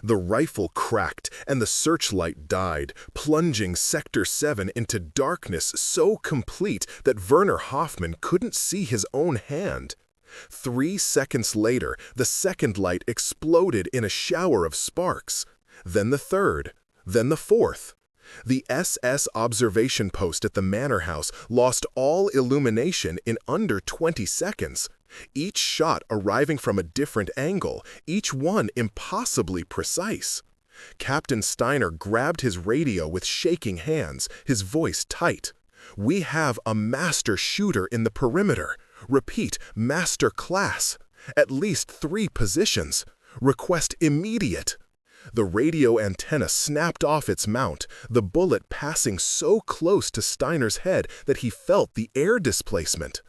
The rifle cracked, and the searchlight died, plunging Sector 7 into darkness so complete that Werner Hoffman couldn't see his own hand. 3 seconds later, the second light exploded in a shower of sparks. Then the third. Then the fourth. The SS observation post at the manor house lost all illumination in under 20 seconds. Each shot arriving from a different angle, each one impossibly precise. Captain Steiner grabbed his radio with shaking hands, his voice tight. "We have a master shooter in the perimeter. Repeat, master class. At least 3 positions. Request immediate." The radio antenna snapped off its mount, the bullet passing so close to Steiner's head that he felt the air displacement.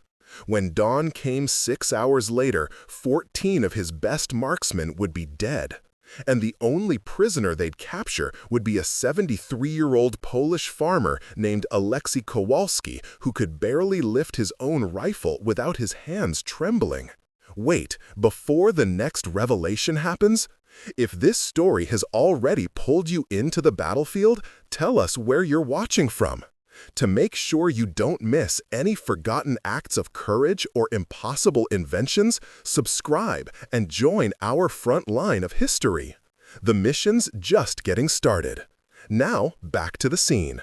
When dawn came 6 hours later, 14 of his best marksmen would be dead, and the only prisoner they'd capture would be a 73-year-old Polish farmer named Alexei Kowalski, who could barely lift his own rifle without his hands trembling. Wait, before the next revelation happens? If this story has already pulled you into the battlefield, tell us where you're watching from. To make sure you don't miss any forgotten acts of courage or impossible inventions, subscribe and join our front line of history. The mission's just getting started. Now, back to the scene.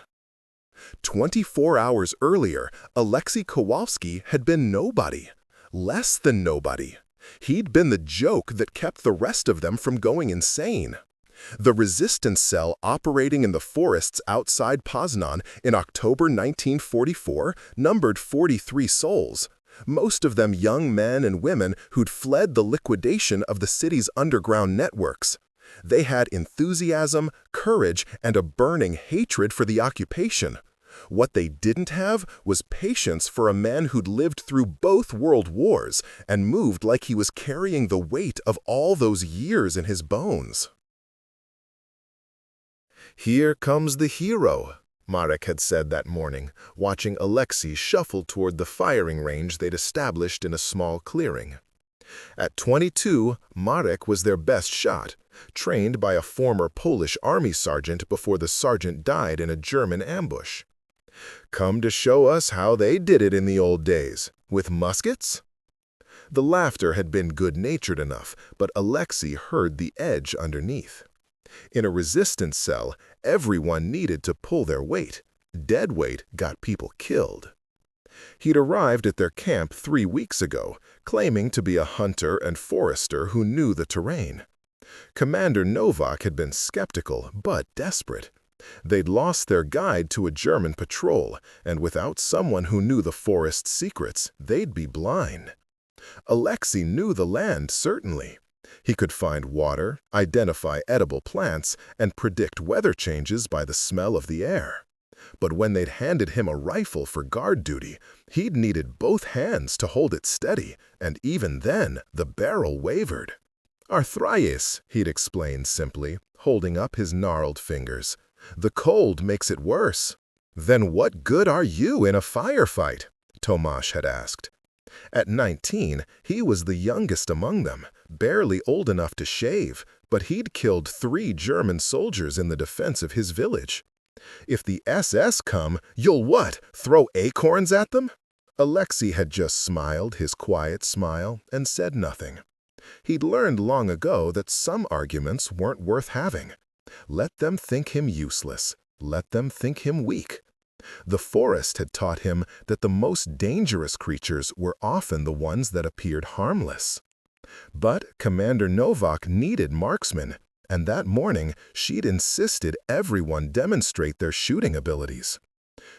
24 hours earlier, Alexei Kowalski had been nobody. Less than nobody. He'd been the joke that kept the rest of them from going insane. The resistance cell operating in the forests outside Poznan in October 1944 numbered 43 souls, most of them young men and women who'd fled the liquidation of the city's underground networks. They had enthusiasm, courage, and a burning hatred for the occupation. What they didn't have was patience for a man who'd lived through both world wars and moved like he was carrying the weight of all those years in his bones. "Here comes the hero," Marek had said that morning, watching Alexei shuffle toward the firing range they'd established in a small clearing. At 22, Marek was their best shot, trained by a former Polish army sergeant before the sergeant died in a German ambush. "Come to show us how they did it in the old days, with muskets?" The laughter had been good-natured enough, but Alexei heard the edge underneath. In a resistance cell, everyone needed to pull their weight. Dead weight got people killed. He'd arrived at their camp 3 weeks ago, claiming to be a hunter and forester who knew the terrain. Commander Novak had been skeptical, but desperate. They'd lost their guide to a German patrol, and without someone who knew the forest's secrets, they'd be blind. Alexei knew the land, certainly. He could find water, identify edible plants, and predict weather changes by the smell of the air. But when they'd handed him a rifle for guard duty, he'd needed both hands to hold it steady, and even then, the barrel wavered. "Arthritis," he'd explained simply, holding up his gnarled fingers. "The cold makes it worse." "Then what good are you in a firefight?" Tomasz had asked. At 19, he was the youngest among them, barely old enough to shave, but he'd killed 3 German soldiers in the defense of his village. "If the SS come, you'll what, throw acorns at them?" Alexei had just smiled his quiet smile and said nothing. He'd learned long ago that some arguments weren't worth having. Let them think him useless. Let them think him weak. The forest had taught him that the most dangerous creatures were often the ones that appeared harmless. But Commander Novak needed marksmen, and that morning she'd insisted everyone demonstrate their shooting abilities.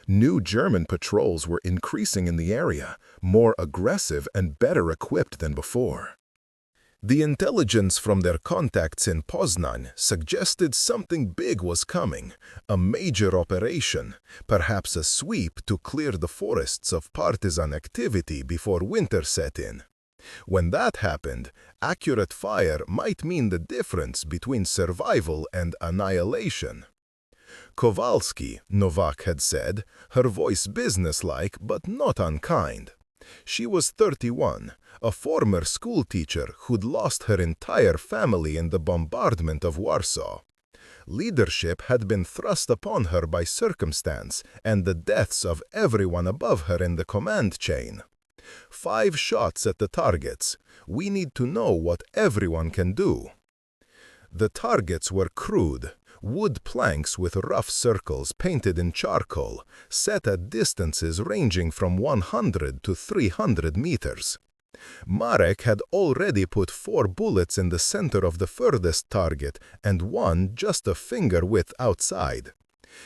New German patrols were increasing in the area, more aggressive and better equipped than before. The intelligence from their contacts in Poznan suggested something big was coming, a major operation, perhaps a sweep to clear the forests of partisan activity before winter set in. When that happened, accurate fire might mean the difference between survival and annihilation. "Kowalski," Novak had said, her voice businesslike but not unkind. She was 31, a former schoolteacher who'd lost her entire family in the bombardment of Warsaw. Leadership had been thrust upon her by circumstance and the deaths of everyone above her in the command chain. 5 shots at the targets. We need to know what everyone can do. The targets were crude, wood planks with rough circles painted in charcoal, set at distances ranging from 100 to 300 meters. Marek had already put 4 bullets in the center of the furthest target and 1 just a finger width outside.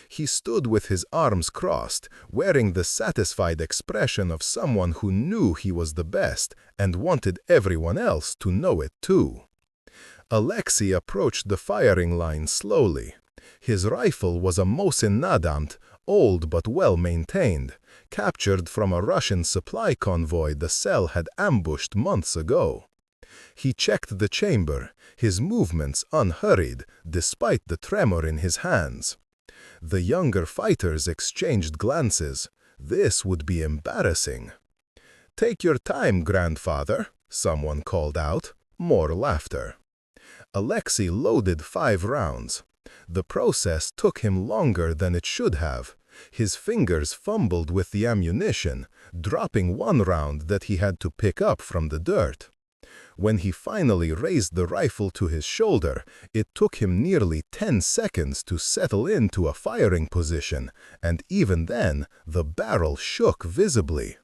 He stood with his arms crossed, wearing the satisfied expression of someone who knew he was the best and wanted everyone else to know it too. Alexei approached the firing line slowly. His rifle was a Mosin Nadamt, old but well-maintained, captured from a Russian supply convoy the cell had ambushed months ago. He checked the chamber, his movements unhurried, despite the tremor in his hands. The younger fighters exchanged glances. This would be embarrassing. "Take your time, grandfather," someone called out. More laughter. Alexei loaded 5 rounds. The process took him longer than it should have. His fingers fumbled with the ammunition, dropping 1 round that he had to pick up from the dirt. When he finally raised the rifle to his shoulder, it took him nearly 10 seconds to settle into a firing position, and even then, the barrel shook visibly.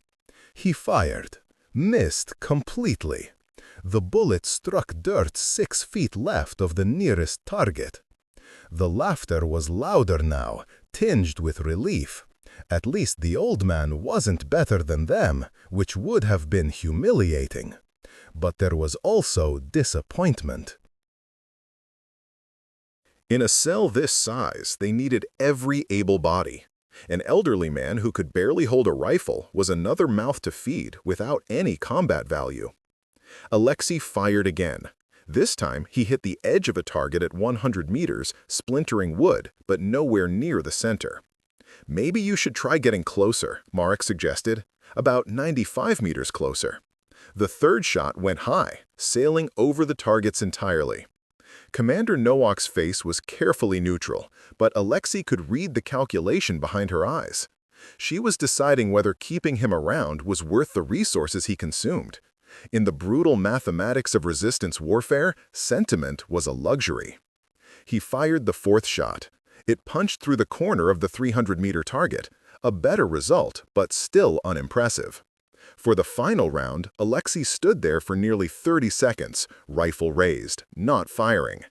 He fired, missed completely. The bullet struck dirt 6 feet left of the nearest target. The laughter was louder now, tinged with relief. At least the old man wasn't better than them, which would have been humiliating. But there was also disappointment. In a cell this size, they needed every able body. An elderly man who could barely hold a rifle was another mouth to feed without any combat value. Alexei fired again. This time, he hit the edge of a target at 100 meters, splintering wood, but nowhere near the center. "Maybe you should try getting closer," Marek suggested, "about 95 meters closer." The third shot went high, sailing over the targets entirely. Commander Nowak's face was carefully neutral, but Alexei could read the calculation behind her eyes. She was deciding whether keeping him around was worth the resources he consumed. In the brutal mathematics of resistance warfare, sentiment was a luxury. He fired the 4th shot. It punched through the corner of the 300-meter target, a better result, but still unimpressive. For the final round, Alexei stood there for nearly 30 seconds, rifle raised, not firing.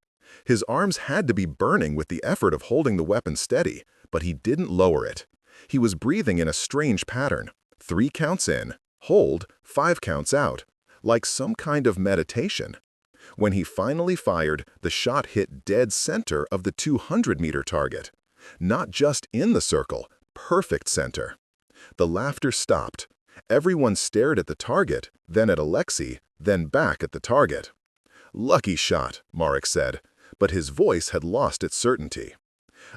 His arms had to be burning with the effort of holding the weapon steady, but he didn't lower it. He was breathing in a strange pattern. 3 counts in, hold, 5 counts out, like some kind of meditation. When he finally fired, the shot hit dead center of the 200-meter target. Not just in the circle, perfect center. The laughter stopped. Everyone stared at the target, then at Alexei, then back at the target. "Lucky shot," Marek said, but his voice had lost its certainty.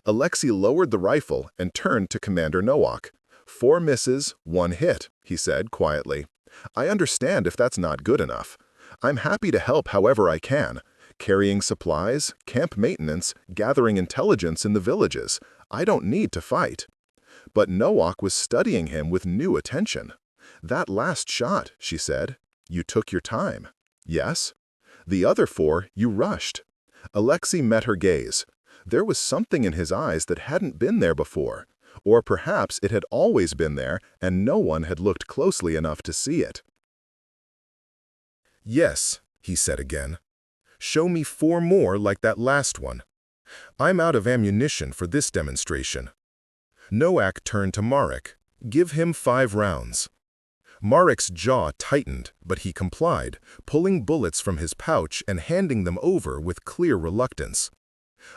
Alexei lowered the rifle and turned to Commander Nowak. 4 misses, 1 hit, he said quietly. "I understand if that's not good enough. I'm happy to help however I can, carrying supplies, camp maintenance, gathering intelligence in the villages. I don't need to fight." But Nowak was studying him with new attention. "That last shot," she said, "you took your time. Yes? The other 4, you rushed." Alexei met her gaze. There was something in his eyes that hadn't been there before. Or perhaps it had always been there and no one had looked closely enough to see it. "Yes," he said again. "Show me 4 more like that last one. I'm out of ammunition for this demonstration." Nowak turned to Marek. "Give him 5 rounds." Marek's jaw tightened, but he complied, pulling bullets from his pouch and handing them over with clear reluctance.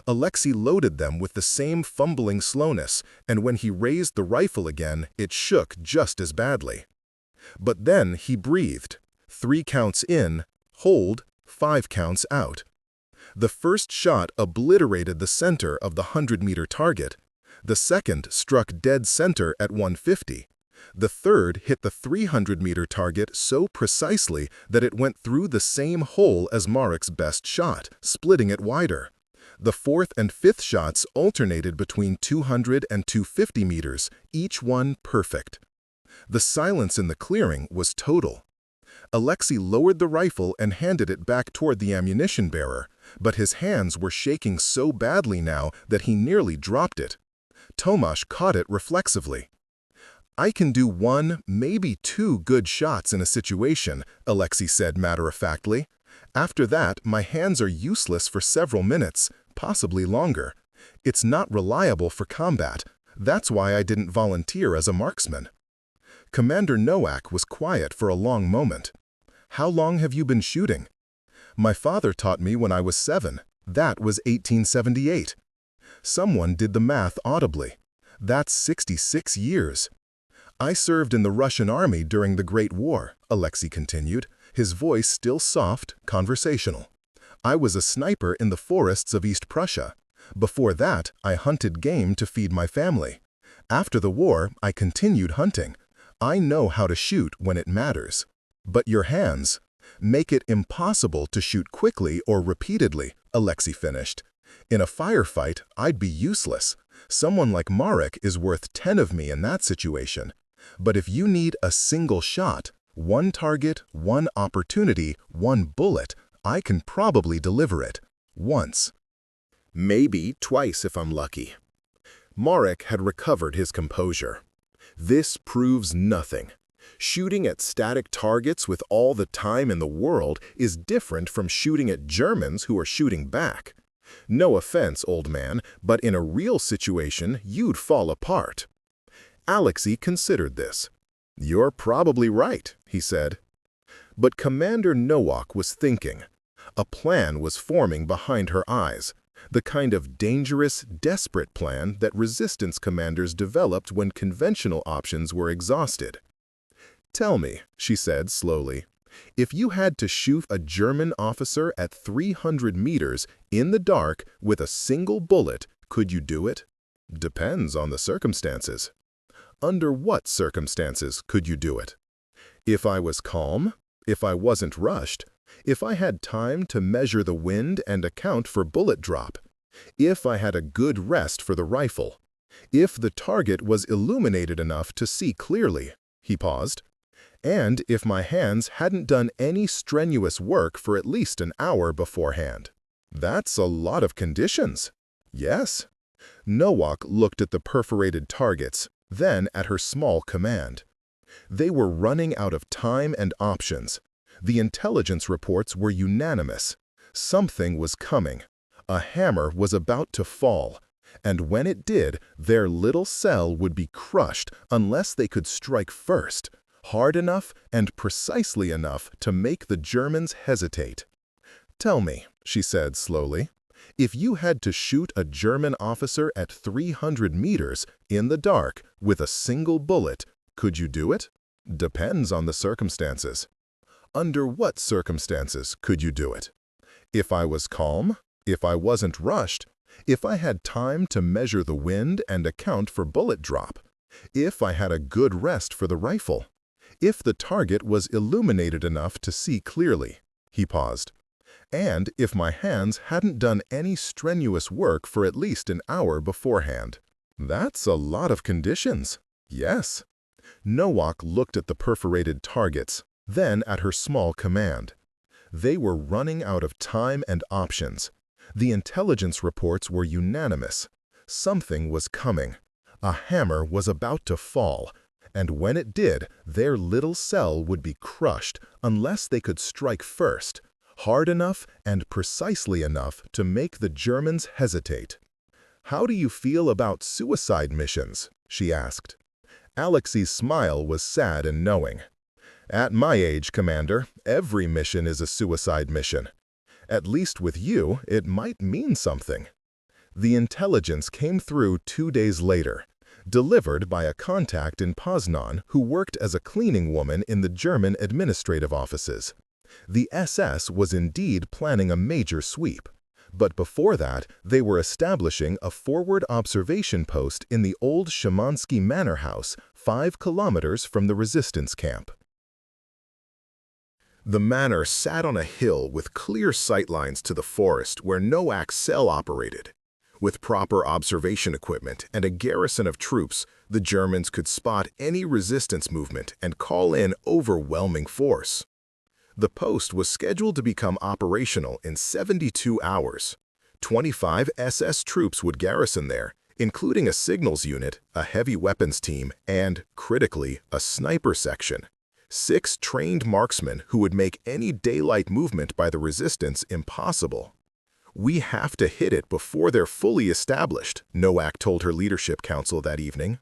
Alexei loaded them with the same fumbling slowness, and when he raised the rifle again, it shook just as badly. But then he breathed. 3 counts in, hold, 5 counts out. The first shot obliterated the center of the 100-meter target. The second struck dead center at 150. The third hit the 300-meter target so precisely that it went through the same hole as Marek's best shot, splitting it wider. The fourth and fifth shots alternated between 200 and 250 meters, each one perfect. The silence in the clearing was total. Alexei lowered the rifle and handed it back toward the ammunition bearer, but his hands were shaking so badly now that he nearly dropped it. Tomasz caught it reflexively. "I can do one, maybe two good shots in a situation," Alexei said matter-of-factly. "After that, my hands are useless for several minutes, possibly longer. It's not reliable for combat. That's why I didn't volunteer as a marksman." Commander Nowak was quiet for a long moment. "How long have you been shooting?" "My father taught me when I was 7. That was 1878. Someone did the math audibly. "That's 66 years. "I served in the Russian army during the Great War," Alexei continued, his voice still soft, conversational. "I was a sniper in the forests of East Prussia. Before that, I hunted game to feed my family. After the war, I continued hunting. I know how to shoot when it matters. But your hands make it impossible to shoot quickly or repeatedly," Alexei finished. "In a firefight, I'd be useless. Someone like Marek is worth 10 of me in that situation. But if you need a single shot, one target, one opportunity, one bullet, I can probably deliver it. Once. Maybe twice if I'm lucky." Marek had recovered his composure. "This proves nothing. Shooting at static targets with all the time in the world is different from shooting at Germans who are shooting back. No offense, old man, but in a real situation, you'd fall apart." Alexei considered this. "You're probably right," he said. But Commander Nowak was thinking. A plan was forming behind her eyes, the kind of dangerous, desperate plan that resistance commanders developed when conventional options were exhausted. "Tell me," she said slowly, "if you had to shoot a German officer at 300 meters in the dark with a single bullet, could you do it?" "Depends on the circumstances." "Under what circumstances could you do it?" "If I was calm, if I wasn't rushed, if I had time to measure the wind and account for bullet drop, if I had a good rest for the rifle, if the target was illuminated enough to see clearly." He paused. "And if my hands hadn't done any strenuous work for at least an hour beforehand." "That's a lot of conditions." "Yes." Nowak looked at the perforated targets, then at her small command. They were running out of time and options. The intelligence reports were unanimous. Something was coming. A hammer was about to fall. And when it did, their little cell would be crushed unless they could strike first, hard enough and precisely enough to make the Germans hesitate. "Tell me," she said slowly, "if you had to shoot a German officer at 300 meters in the dark with a single bullet, could you do it?" "Depends on the circumstances." "Under what circumstances could you do it?" "If I was calm, if I wasn't rushed, if I had time to measure the wind and account for bullet drop, if I had a good rest for the rifle, if the target was illuminated enough to see clearly." He paused. "And if my hands hadn't done any strenuous work for at least an hour beforehand." "That's a lot of conditions." "Yes." Nowak looked at the perforated targets, then at her small command. They were running out of time and options. The intelligence reports were unanimous. Something was coming. A hammer was about to fall, and when it did, their little cell would be crushed unless they could strike first, hard enough and precisely enough to make the Germans hesitate. "How do you feel about suicide missions?" she asked. Alexei's smile was sad and knowing. "At my age, Commander, every mission is a suicide mission. At least with you, it might mean something." The intelligence came through 2 days later, delivered by a contact in Poznan who worked as a cleaning woman in the German administrative offices. The SS was indeed planning a major sweep. But before that, they were establishing a forward observation post in the old Szymanski Manor House 5 kilometers from the resistance camp. The manor sat on a hill with clear sightlines to the forest where Noak's cell operated. With proper observation equipment and a garrison of troops, the Germans could spot any resistance movement and call in overwhelming force. The post was scheduled to become operational in 72 hours. 25 SS troops would garrison there, including a signals unit, a heavy weapons team, and, critically, a sniper section. 6 trained marksmen who would make any daylight movement by the resistance impossible. "We have to hit it before they're fully established," Noak told her leadership council that evening.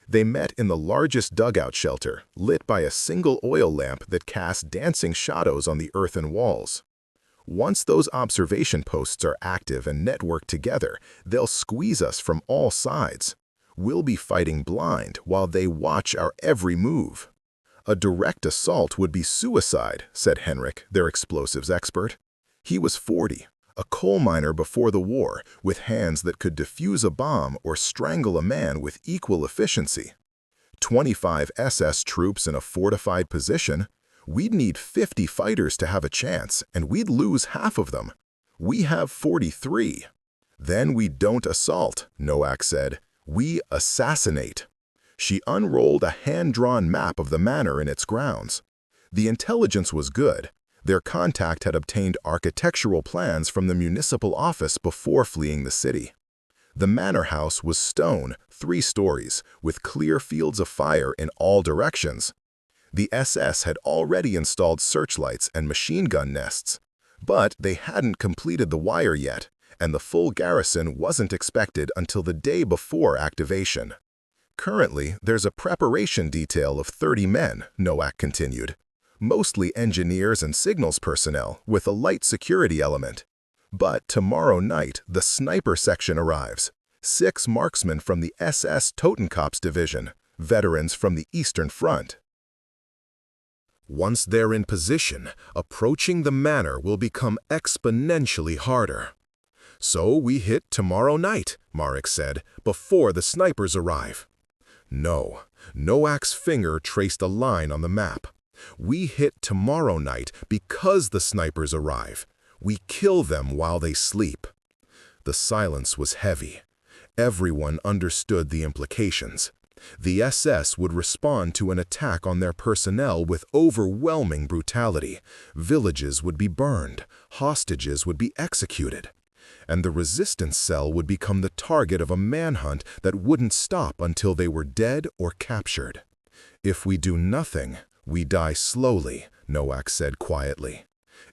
They met in the largest dugout shelter, lit by a single oil lamp that cast dancing shadows on the earthen walls. "Once those observation posts are active and networked together, they'll squeeze us from all sides. We'll be fighting blind while they watch our every move." "A direct assault would be suicide," said Henrik, their explosives expert. He was 40, a coal miner before the war, with hands that could defuse a bomb or strangle a man with equal efficiency. 25 SS troops in a fortified position? We'd need 50 fighters to have a chance, and we'd lose half of them. We have 43. "Then we don't assault," Noak said. "We assassinate." She unrolled a hand-drawn map of the manor and its grounds. The intelligence was good. Their contact had obtained architectural plans from the municipal office before fleeing the city. The manor house was stone, 3 stories, with clear fields of fire in all directions. The SS had already installed searchlights and machine gun nests, but they hadn't completed the wire yet, and the full garrison wasn't expected until the day before activation. "Currently, there's a preparation detail of 30 men," Noak continued. "Mostly engineers and signals personnel, with a light security element. But tomorrow night, the sniper section arrives. 6 marksmen from the SS Totenkopf division, veterans from the Eastern Front. Once they're in position, approaching the manor will become exponentially harder." "So we hit tomorrow night," Marek said, "before the snipers arrive." No. Noak's finger traced a line on the map. "We hit tomorrow night because the snipers arrive. We kill them while they sleep." The silence was heavy. Everyone understood the implications. The SS would respond to an attack on their personnel with overwhelming brutality. Villages would be burned. Hostages would be executed. And the resistance cell would become the target of a manhunt that wouldn't stop until they were dead or captured. "If we do nothing, we die slowly," Noak said quietly.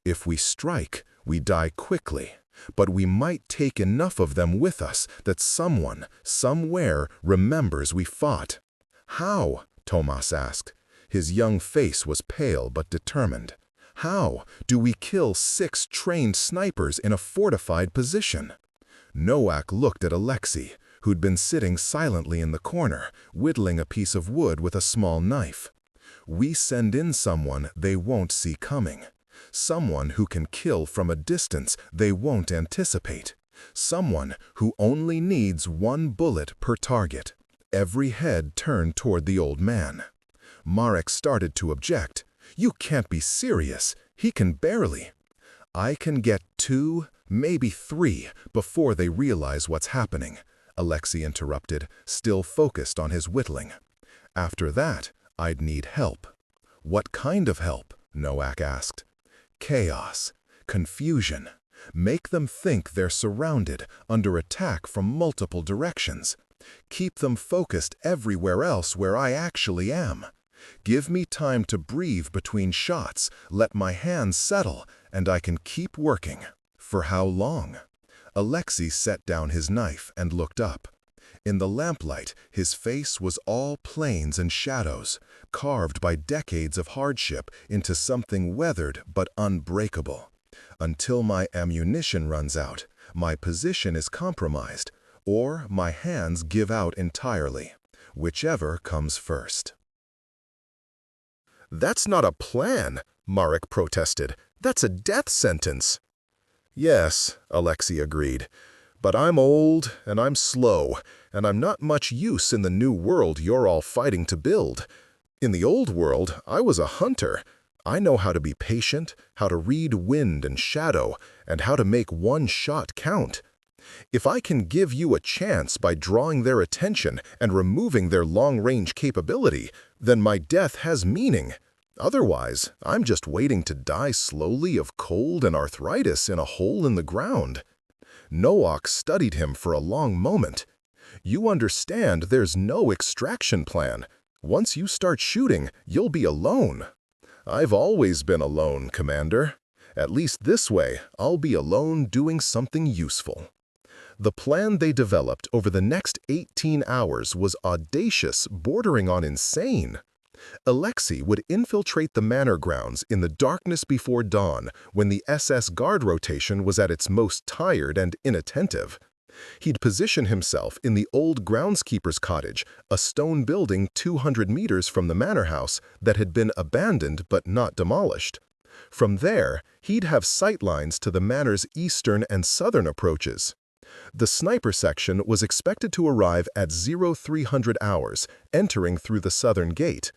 "If we strike, we die quickly. But we might take enough of them with us that someone, somewhere, remembers we fought." "How?" Tomas asked. His young face was pale but determined. "How do we kill 6 trained snipers in a fortified position?" Noak looked at Alexei, who'd been sitting silently in the corner, whittling a piece of wood with a small knife. "We send in someone they won't see coming. Someone who can kill from a distance they won't anticipate. Someone who only needs 1 bullet per target." Every head turned toward the old man. Marek started to object. "You can't be serious. He can barely." "I can get 2, maybe 3, before they realize what's happening," Alexei interrupted, still focused on his whittling. "After that, I'd need help." "What kind of help?" Noak asked. "Chaos, confusion. Make them think they're surrounded, under attack from multiple directions. Keep them focused everywhere else where I actually am. Give me time to breathe between shots, let my hands settle, and I can keep working." "For how long?" Alexei set down his knife and looked up. In the lamplight, his face was all planes and shadows, carved by decades of hardship into something weathered but unbreakable. "Until my ammunition runs out, my position is compromised, or my hands give out entirely. Whichever comes first." "That's not a plan," Marek protested. "That's a death sentence." "Yes," Alexei agreed, But I'm old, and I'm slow, and I'm not much use in the new world you're all fighting to build. In the old world, I was a hunter. I know how to be patient, how to read wind and shadow, and how to make one shot count. If I can give you a chance by drawing their attention and removing their long-range capability, then my death has meaning. Otherwise, I'm just waiting to die slowly of cold and arthritis in a hole in the ground." Nowak studied him for a long moment. "You understand there's no extraction plan. Once you start shooting, you'll be alone." "I've always been alone, Commander. At least this way, I'll be alone doing something useful." The plan they developed over the next 18 hours was audacious, bordering on insane. Alexei would infiltrate the manor grounds in the darkness before dawn when the SS guard rotation was at its most tired and inattentive. He'd position himself in the old groundskeeper's cottage, a stone building 200 meters from the manor house that had been abandoned but not demolished. From there, he'd have sightlines to the manor's eastern and southern approaches. The sniper section was expected to arrive at 0300 hours, entering through the southern gate.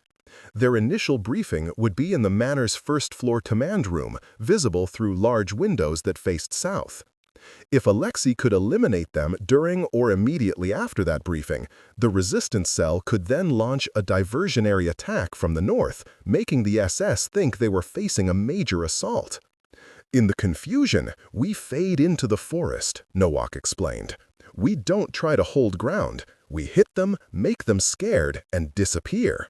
Their initial briefing would be in the manor's first-floor command room, visible through large windows that faced south. If Alexei could eliminate them during or immediately after that briefing, the resistance cell could then launch a diversionary attack from the north, making the SS think they were facing a major assault. "In the confusion, we fade into the forest," Nowak explained. "We don't try to hold ground. We hit them, make them scared, and disappear.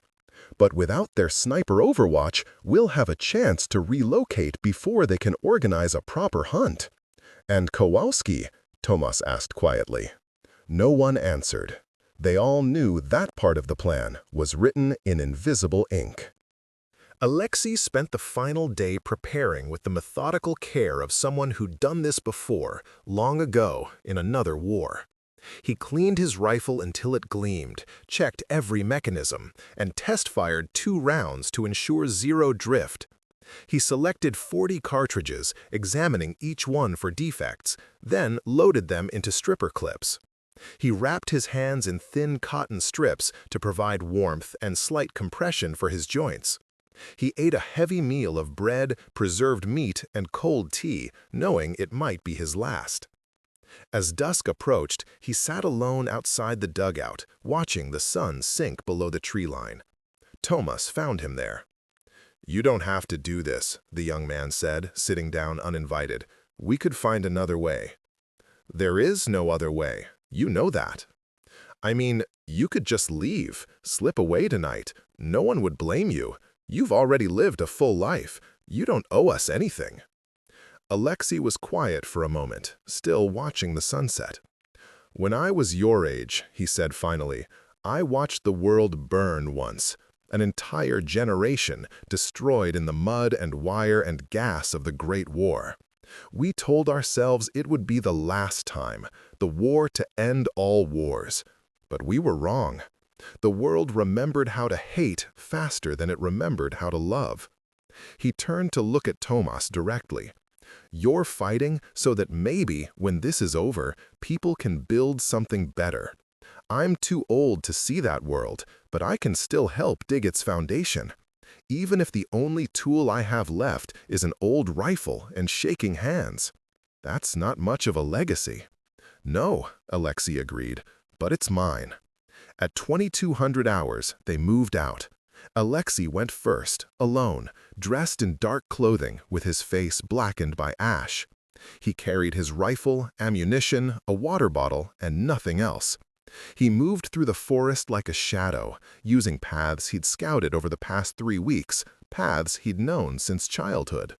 But without their sniper overwatch, we'll have a chance to relocate before they can organize a proper hunt." "And Kowalski?" Tomas asked quietly. No one answered. They all knew that part of the plan was written in invisible ink. Alexei spent the final day preparing with the methodical care of someone who'd done this before, long ago, in another war. He cleaned his rifle until it gleamed, checked every mechanism, and test-fired 2 rounds to ensure zero drift. He selected 40 cartridges, examining each one for defects, then loaded them into stripper clips. He wrapped his hands in thin cotton strips to provide warmth and slight compression for his joints. He ate a heavy meal of bread, preserved meat, and cold tea, knowing it might be his last. As dusk approached, he sat alone outside the dugout, watching the sun sink below the tree line. Tomas found him there. "You don't have to do this," the young man said, sitting down uninvited. "We could find another way." "There is no other way. You know that." "I mean, you could just leave, slip away tonight. No one would blame you. You've already lived a full life. You don't owe us anything." Alexei was quiet for a moment, still watching the sunset. "When I was your age," he said finally, "I watched the world burn once. An entire generation destroyed in the mud and wire and gas of the Great War. We told ourselves it would be the last time, the war to end all wars. But we were wrong. The world remembered how to hate faster than it remembered how to love." He turned to look at Tomas directly. "You're fighting so that maybe, when this is over, people can build something better. I'm too old to see that world, but I can still help dig its foundation. Even if the only tool I have left is an old rifle and shaking hands. That's not much of a legacy." "No," Alexei agreed, "but it's mine." At 2200 hours, they moved out. Alexei went first, alone, dressed in dark clothing with his face blackened by ash. He carried his rifle, ammunition, a water bottle, and nothing else. He moved through the forest like a shadow, using paths he'd scouted over the past 3 weeks, paths he'd known since childhood.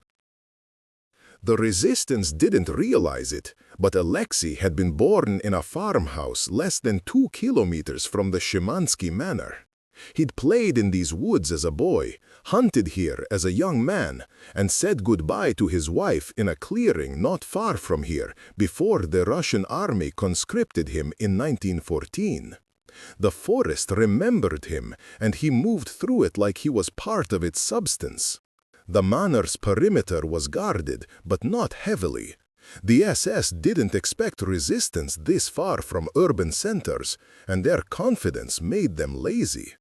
The resistance didn't realize it, but Alexei had been born in a farmhouse less than 2 kilometers from the Szymanski Manor. He'd played in these woods as a boy, hunted here as a young man, and said goodbye to his wife in a clearing not far from here before the Russian army conscripted him in 1914. The forest remembered him, and he moved through it like he was part of its substance. The manor's perimeter was guarded, but not heavily. The SS didn't expect resistance this far from urban centers, and their confidence made them lazy.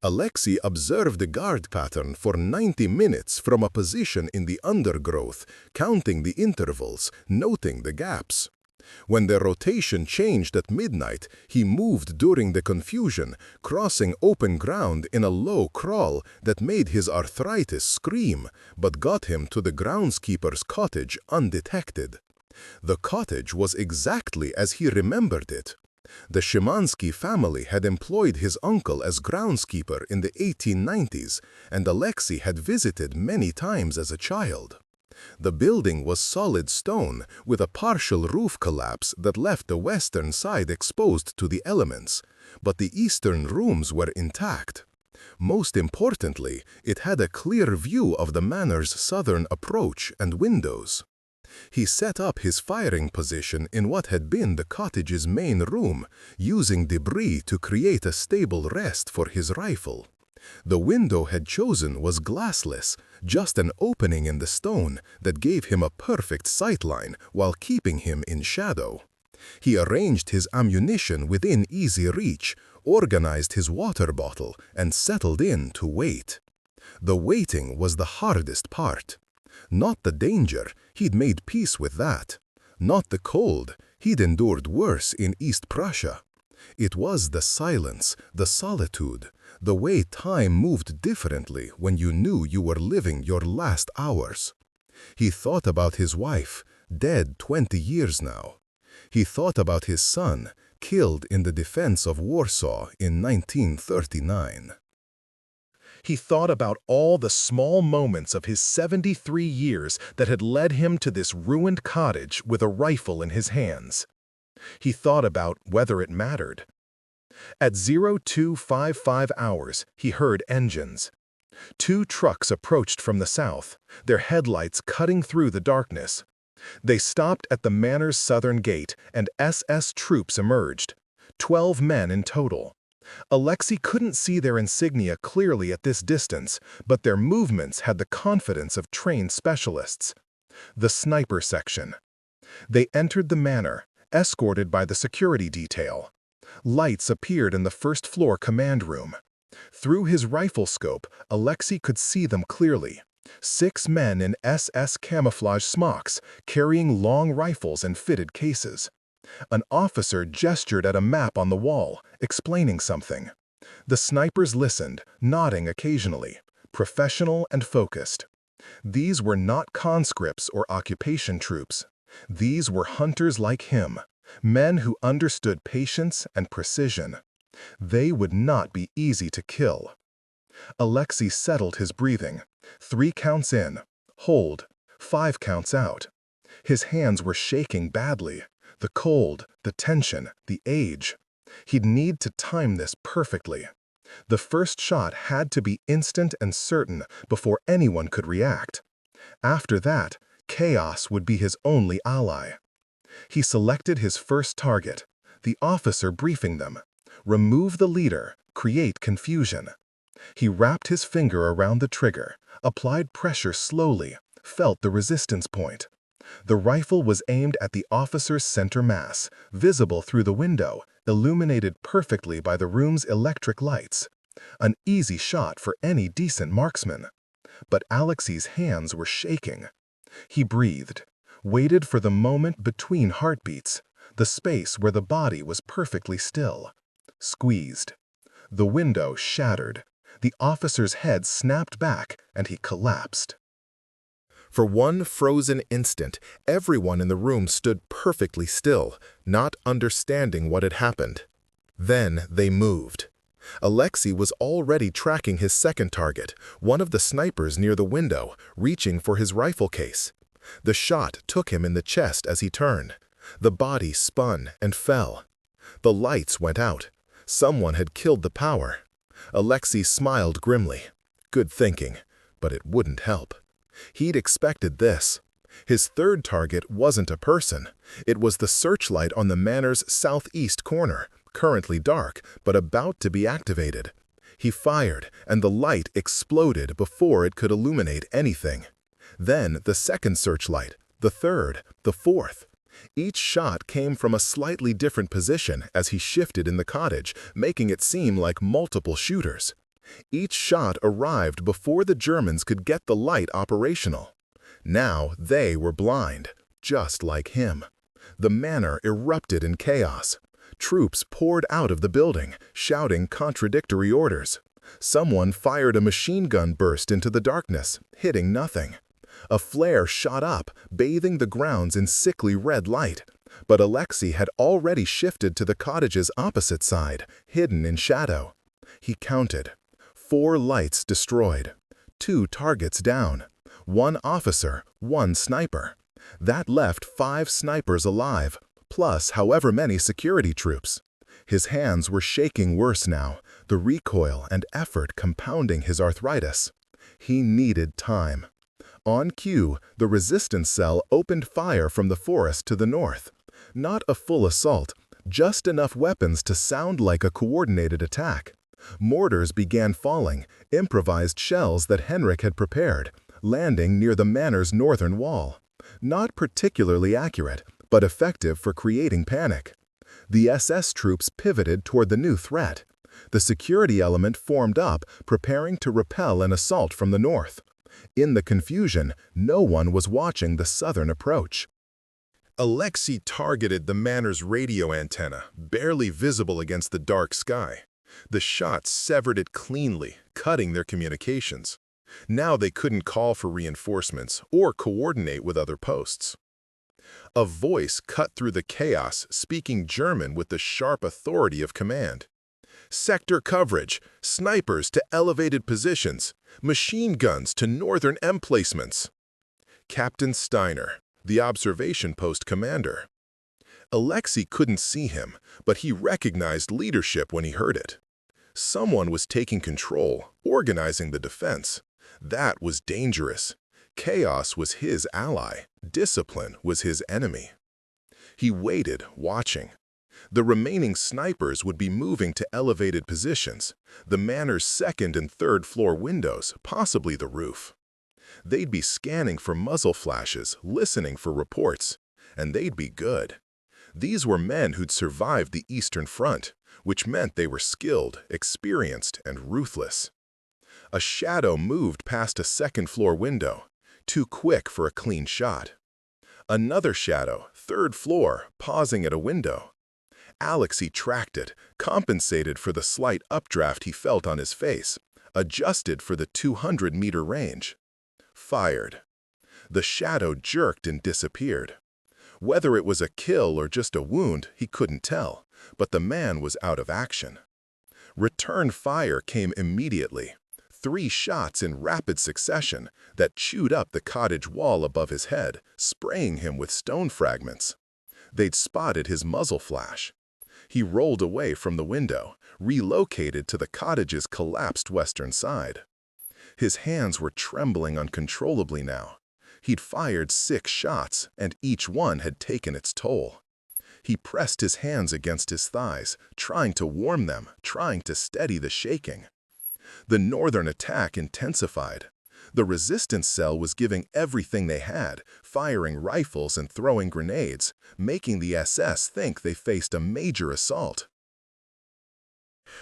Alexei observed the guard pattern for 90 minutes from a position in the undergrowth, counting the intervals, noting the gaps. When the rotation changed at midnight, he moved during the confusion, crossing open ground in a low crawl that made his arthritis scream, but got him to the groundskeeper's cottage undetected. The cottage was exactly as he remembered it. The Szymanski family had employed his uncle as groundskeeper in the 1890s, and Alexei had visited many times as a child. The building was solid stone, with a partial roof collapse that left the western side exposed to the elements, but the eastern rooms were intact. Most importantly, it had a clear view of the manor's southern approach and windows. He set up his firing position in what had been the cottage's main room, using debris to create a stable rest for his rifle. The window had chosen was glassless, just an opening in the stone that gave him a perfect sightline while keeping him in shadow. He arranged his ammunition within easy reach, organized his water bottle, and settled in to wait. The waiting was the hardest part. Not the danger, he'd made peace with that. Not the cold, he'd endured worse in East Prussia. It was the silence, the solitude, the way time moved differently when you knew you were living your last hours. He thought about his wife, dead 20 years now. He thought about his son, killed in the defense of Warsaw in 1939. He thought about all the small moments of his 73 years that had led him to this ruined cottage with a rifle in his hands. He thought about whether it mattered. At 0255 hours, he heard engines. 2 trucks approached from the south, their headlights cutting through the darkness. They stopped at the manor's southern gate, and SS troops emerged. 12 men in total. Alexei couldn't see their insignia clearly at this distance, but their movements had the confidence of trained specialists. The sniper section. They entered the manor, escorted by the security detail. Lights appeared in the first-floor command room. Through his rifle scope, Alexei could see them clearly. 6 men in SS camouflage smocks, carrying long rifles and fitted cases. An officer gestured at a map on the wall, explaining something. The snipers listened, nodding occasionally, professional and focused. These were not conscripts or occupation troops. These were hunters like him, men who understood patience and precision. They would not be easy to kill. Alexei settled his breathing. 3 counts in, hold, 5 counts out. His hands were shaking badly. The cold, the tension, the age. He'd need to time this perfectly. The first shot had to be instant and certain before anyone could react. After that, chaos would be his only ally. He selected his first target, the officer briefing them. Remove the leader, create confusion. He wrapped his finger around the trigger, applied pressure slowly, felt the resistance point. The rifle was aimed at the officer's center mass, visible through the window, illuminated perfectly by the room's electric lights. An easy shot for any decent marksman. But Alexei's hands were shaking. He breathed, waited for the moment between heartbeats, the space where the body was perfectly still. Squeezed. The window shattered. The officer's head snapped back, and he collapsed. For one frozen instant, everyone in the room stood perfectly still, not understanding what had happened. Then they moved. Alexei was already tracking his second target, one of the snipers near the window, reaching for his rifle case. The shot took him in the chest as he turned. The body spun and fell. The lights went out. Someone had killed the power. Alexei smiled grimly. Good thinking, but it wouldn't help. He'd expected this. His third target wasn't a person. It was the searchlight on the manor's southeast corner, currently dark, but about to be activated. He fired, and the light exploded before it could illuminate anything. Then the second searchlight, the third, the fourth. Each shot came from a slightly different position as he shifted in the cottage, making it seem like multiple shooters. Each shot arrived before the Germans could get the light operational. Now they were blind, just like him. The manor erupted in chaos. Troops poured out of the building, shouting contradictory orders. Someone fired a machine gun burst into the darkness, hitting nothing. A flare shot up, bathing the grounds in sickly red light. But Alexei had already shifted to the cottage's opposite side, hidden in shadow. He counted. 4 lights destroyed. 2 targets down. 1 officer, 1 sniper. That left 5 snipers alive, plus however many security troops. His hands were shaking worse now, the recoil and effort compounding his arthritis. He needed time. On cue, the resistance cell opened fire from the forest to the north. Not a full assault, just enough weapons to sound like a coordinated attack. Mortars began falling, improvised shells that Henrik had prepared, landing near the manor's northern wall. Not particularly accurate, but effective for creating panic. The SS troops pivoted toward the new threat. The security element formed up, preparing to repel an assault from the north. In the confusion, no one was watching the southern approach. Alexei targeted the manor's radio antenna, barely visible against the dark sky. The shot severed it cleanly, cutting their communications. Now they couldn't call for reinforcements or coordinate with other posts. A voice cut through the chaos, speaking German with the sharp authority of command. Sector coverage, snipers to elevated positions, machine guns to northern emplacements. Captain Steiner, the observation post commander. Alexei couldn't see him, but he recognized leadership when he heard it. Someone was taking control, organizing the defense. That was dangerous. Chaos was his ally. Discipline was his enemy. He waited, watching. The remaining snipers would be moving to elevated positions, the manor's second and third floor windows, possibly the roof. They'd be scanning for muzzle flashes, listening for reports, and they'd be good. These were men who'd survived the Eastern Front, which meant they were skilled, experienced, and ruthless. A shadow moved past a second-floor window, too quick for a clean shot. Another shadow, third floor, pausing at a window. Alexei tracked it, compensated for the slight updraft he felt on his face, adjusted for the 200-meter range. Fired. The shadow jerked and disappeared. Whether it was a kill or just a wound, he couldn't tell, but the man was out of action. Return fire came immediately. 3 shots in rapid succession that chewed up the cottage wall above his head, spraying him with stone fragments. They'd spotted his muzzle flash. He rolled away from the window, relocated to the cottage's collapsed western side. His hands were trembling uncontrollably now. He'd fired 6 shots, and each one had taken its toll. He pressed his hands against his thighs, trying to warm them, trying to steady the shaking. The northern attack intensified. The resistance cell was giving everything they had, firing rifles and throwing grenades, making the SS think they faced a major assault.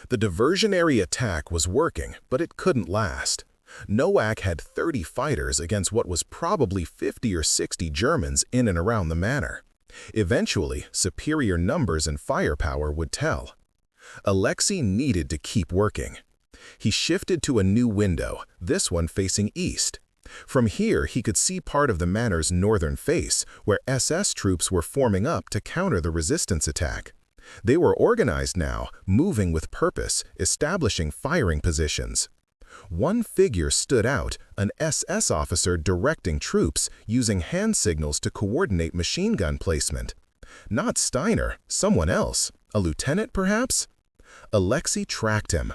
The diversionary attack was working, but it couldn't last. Nowak had 30 fighters against what was probably 50 or 60 Germans in and around the manor. Eventually, superior numbers and firepower would tell. Alexei needed to keep working. He shifted to a new window, this one facing east. From here, he could see part of the manor's northern face, where SS troops were forming up to counter the resistance attack. They were organized now, moving with purpose, establishing firing positions. One figure stood out, an SS officer directing troops, using hand signals to coordinate machine gun placement. Not Steiner, someone else. A lieutenant, perhaps? Alexei tracked him.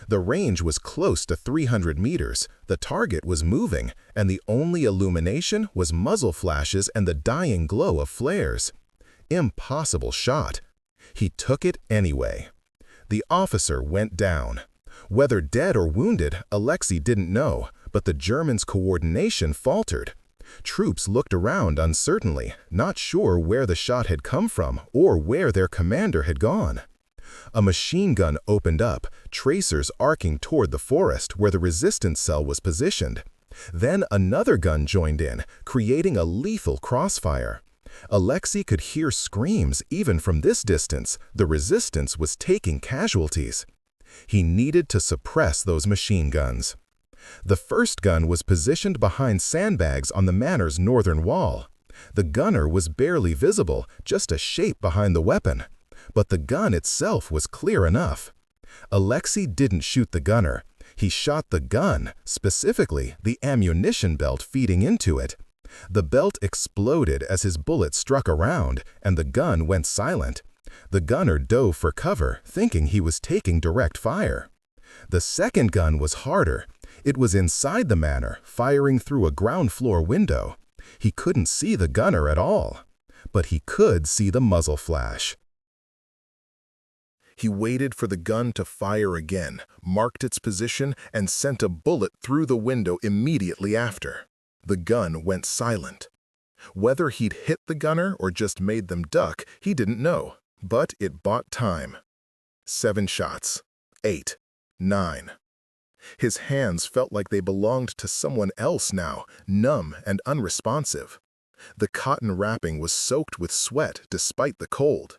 The range was close to 300 meters, the target was moving, and the only illumination was muzzle flashes and the dying glow of flares. Impossible shot. He took it anyway. The officer went down. Whether dead or wounded, Alexei didn't know, but the Germans' coordination faltered. Troops looked around uncertainly, not sure where the shot had come from or where their commander had gone. A machine gun opened up, tracers arcing toward the forest where the resistance cell was positioned. Then another gun joined in, creating a lethal crossfire. Alexei could hear screams even from this distance. The resistance was taking casualties. He needed to suppress those machine guns. The first gun was positioned behind sandbags on the manor's northern wall. The gunner was barely visible, just a shape behind the weapon. But the gun itself was clear enough. Alexei didn't shoot the gunner. He shot the gun, specifically the ammunition belt feeding into it. The belt exploded as his bullet struck around, and the gun went silent. The gunner dove for cover, thinking he was taking direct fire. The second gun was harder. It was inside the manor, firing through a ground floor window. He couldn't see the gunner at all, but he could see the muzzle flash. He waited for the gun to fire again, marked its position, and sent a bullet through the window immediately after. The gun went silent. Whether he'd hit the gunner or just made them duck, he didn't know, but it bought time. 7 shots. 8. 9. His hands felt like they belonged to someone else now, numb and unresponsive. The cotton wrapping was soaked with sweat despite the cold.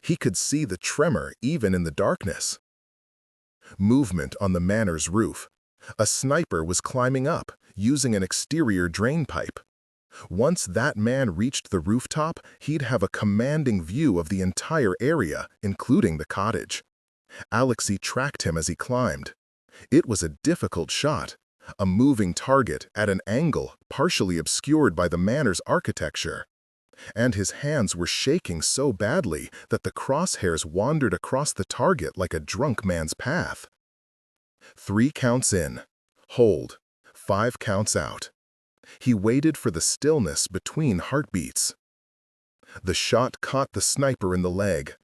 He could see the tremor even in the darkness. Movement on the manor's roof. A sniper was climbing up, using an exterior drain pipe. Once that man reached the rooftop, he'd have a commanding view of the entire area, including the cottage. Alexei tracked him as he climbed. It was a difficult shot, a moving target at an angle partially obscured by the manor's architecture. And his hands were shaking so badly that the crosshairs wandered across the target like a drunk man's path. 3 counts in. Hold. 5 counts out. He waited for the stillness between heartbeats. The shot caught the sniper in the leg.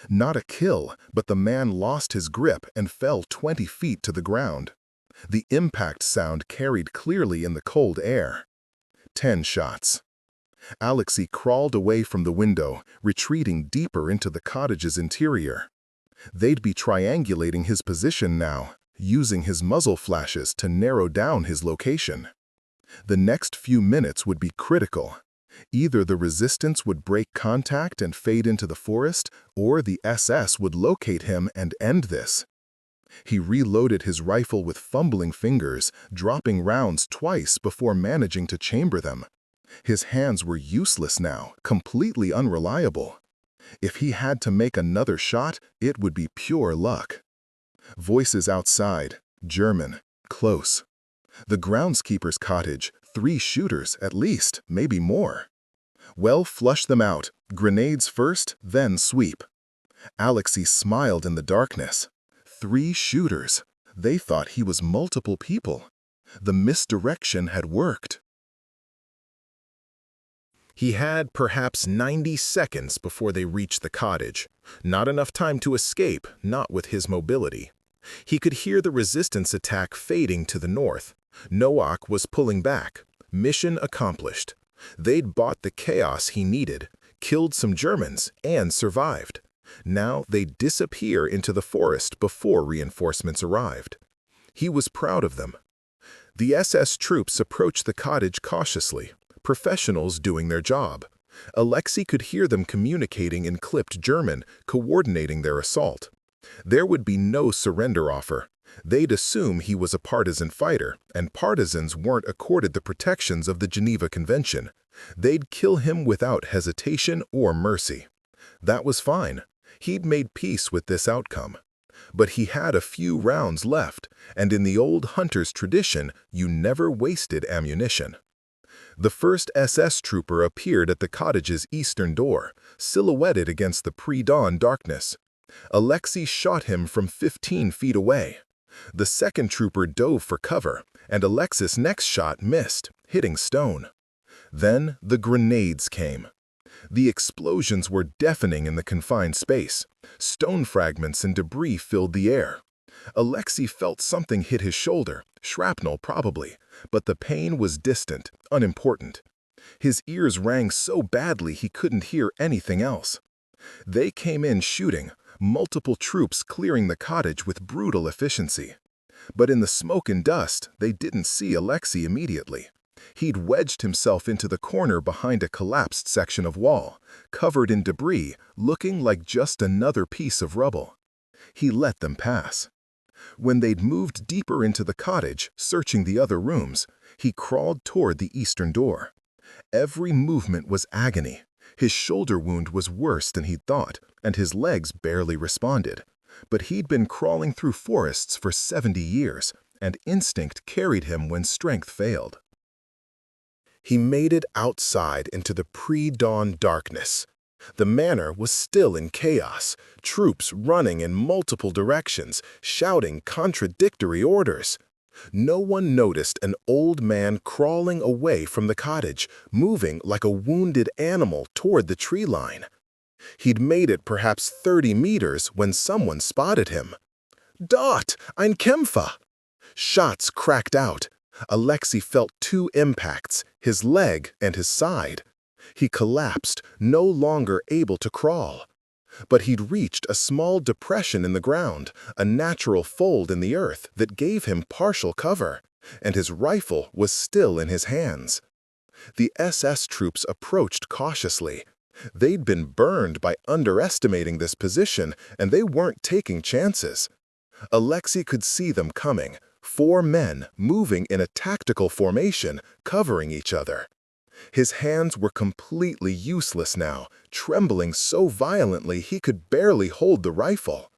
Not a kill, but the man lost his grip and fell 20 feet to the ground. The impact sound carried clearly in the cold air. 10 shots. Alexei crawled away from the window, retreating deeper into the cottage's interior. They'd be triangulating his position now, using his muzzle flashes to narrow down his location. The next few minutes would be critical. Either the resistance would break contact and fade into the forest, or the SS would locate him and end this. He reloaded his rifle with fumbling fingers, dropping rounds twice before managing to chamber them. His hands were useless now, completely unreliable. If he had to make another shot, it would be pure luck. Voices outside, German, close. The groundskeeper's cottage, 3 shooters at least, maybe more. Well, flush them out, grenades first, then sweep. Alexei smiled in the darkness. 3 shooters. They thought he was multiple people. The misdirection had worked. He had perhaps 90 seconds before they reached the cottage. Not enough time to escape, not with his mobility. He could hear the resistance attack fading to the north. Nowak was pulling back. Mission accomplished. They'd bought the chaos he needed, killed some Germans, and survived. Now they'd disappear into the forest before reinforcements arrived. He was proud of them. The SS troops approached the cottage cautiously, professionals doing their job. Alexei could hear them communicating in clipped German, coordinating their assault. There would be no surrender offer. They'd assume he was a partisan fighter, and partisans weren't accorded the protections of the Geneva Convention. They'd kill him without hesitation or mercy. That was fine. He'd made peace with this outcome. But he had a few rounds left, and in the old hunter's tradition, you never wasted ammunition. The first SS trooper appeared at the cottage's eastern door, silhouetted against the pre-dawn darkness. Alexei shot him from 15 feet away. The second trooper dove for cover, and Alexei's next shot missed, hitting stone. Then the grenades came. The explosions were deafening in the confined space. Stone fragments and debris filled the air. Alexei felt something hit his shoulder, shrapnel probably, but the pain was distant, unimportant. His ears rang so badly he couldn't hear anything else. They came in shooting, multiple troops clearing the cottage with brutal efficiency. But in the smoke and dust, they didn't see Alexei immediately. He'd wedged himself into the corner behind a collapsed section of wall, covered in debris, looking like just another piece of rubble. He let them pass. When they'd moved deeper into the cottage, searching the other rooms, he crawled toward the eastern door. Every movement was agony. His shoulder wound was worse than he'd thought, and his legs barely responded. But he'd been crawling through forests for 70 years, and instinct carried him when strength failed. He made it outside into the pre-dawn darkness. The manor was still in chaos, troops running in multiple directions, shouting contradictory orders. No one noticed an old man crawling away from the cottage, moving like a wounded animal toward the tree line. He'd made it perhaps 30 meters when someone spotted him. "Dort, ein Kämpfer!" Shots cracked out. Alexei felt 2 impacts, his leg and his side. He collapsed, no longer able to crawl. But he'd reached a small depression in the ground, a natural fold in the earth that gave him partial cover, and his rifle was still in his hands. The SS troops approached cautiously. They'd been burned by underestimating this position, and they weren't taking chances. Alexei could see them coming, 4 men moving in a tactical formation, covering each other. His hands were completely useless now, trembling so violently he could barely hold the rifle.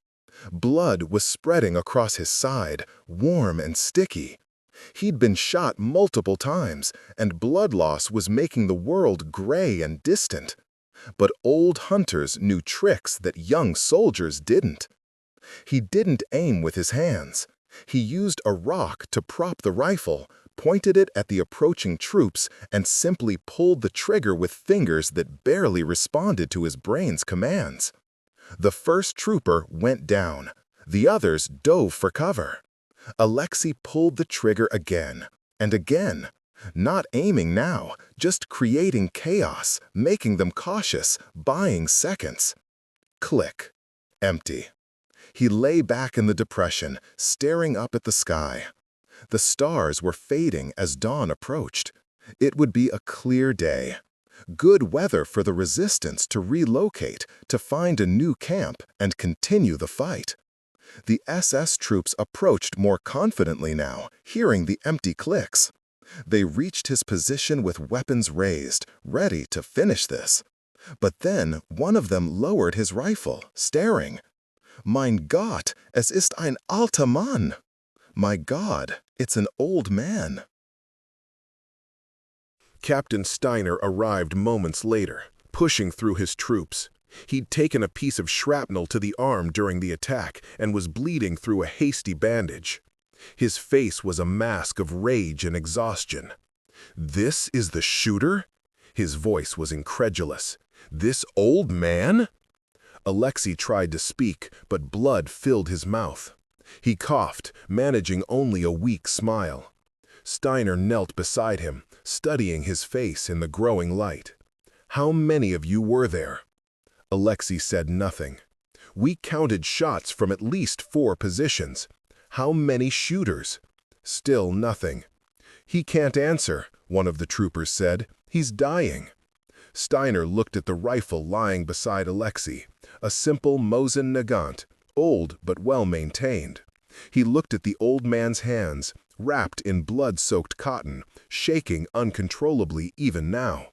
Blood was spreading across his side, warm and sticky. He'd been shot multiple times, and blood loss was making the world gray and distant. But old hunters knew tricks that young soldiers didn't. He didn't aim with his hands. He used a rock to prop the rifle, pointed it at the approaching troops, and simply pulled the trigger with fingers that barely responded to his brain's commands. The first trooper went down. The others dove for cover. Alexei pulled the trigger again and again, not aiming now, just creating chaos, making them cautious, buying seconds. Click. Empty. He lay back in the depression, staring up at the sky. The stars were fading as dawn approached. It would be a clear day. Good weather for the resistance to relocate, to find a new camp, and continue the fight. The SS troops approached more confidently now, hearing the empty clicks. They reached his position with weapons raised, ready to finish this. But then one of them lowered his rifle, staring. "Mein Gott, es ist ein alter Mann." My God, it's an old man. Captain Steiner arrived moments later, pushing through his troops. He'd taken a piece of shrapnel to the arm during the attack and was bleeding through a hasty bandage. His face was a mask of rage and exhaustion. "This is the shooter?" His voice was incredulous. "This old man?" Alexei tried to speak, but blood filled his mouth. He coughed, managing only a weak smile. Steiner knelt beside him, studying his face in the growing light. "How many of you were there?" Alexei said nothing. "We counted shots from at least 4 positions. How many shooters?" Still nothing. "He can't answer," one of the troopers said. "He's dying." Steiner looked at the rifle lying beside Alexei, a simple Mosin Nagant, old but well-maintained. He looked at the old man's hands, wrapped in blood-soaked cotton, shaking uncontrollably even now.